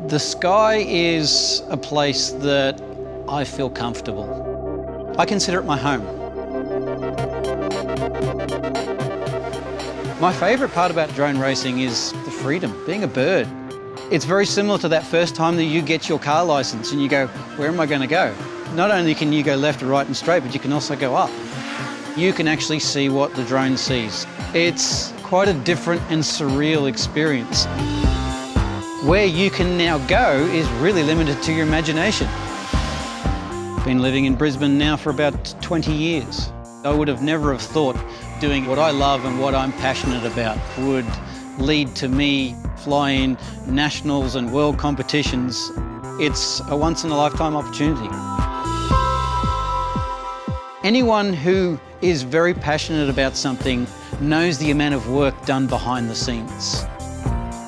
The sky is a place that I feel comfortable. I consider it my home. My favourite part about drone racing is the freedom, being a bird. It's very similar to that first time that you get your car licence and you go, where am I going to go? Not only can you go left or right and straight, but you can also go up. You can actually see what the drone sees. It's quite a different and surreal experience. Where you can now go is really limited to your imagination. Been living in Brisbane now for about 20 years. I would have never have thought doing what I love and what I'm passionate about would lead to me flying nationals and world competitions. It's a once-in-a-lifetime opportunity. Anyone who is very passionate about something knows the amount of work done behind the scenes.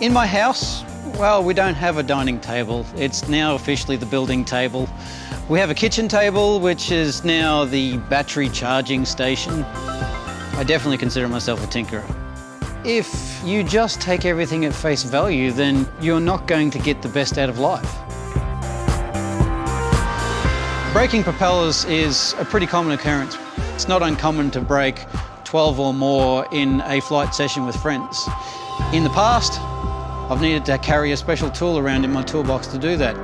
In my house, well, we don't have a dining table. It's now officially the building table. We have a kitchen table, which is now the battery charging station. I definitely consider myself a tinkerer. If you just take everything at face value, then you're not going to get the best out of life. Breaking propellers is a pretty common occurrence. It's not uncommon to break 12 or more in a flight session with friends. In the past, I've needed to carry a special tool around in my toolbox to do that.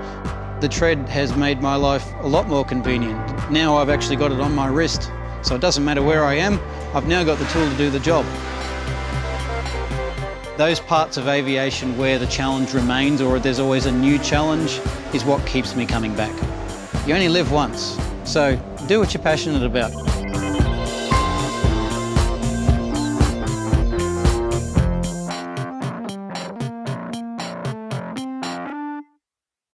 The TREAD has made my life a lot more convenient. Now I've actually got it on my wrist, so it doesn't matter where I am, I've now got the tool to do the job. Those parts of aviation where the challenge remains or there's always a new challenge is what keeps me coming back. You only live once, so do what you're passionate about.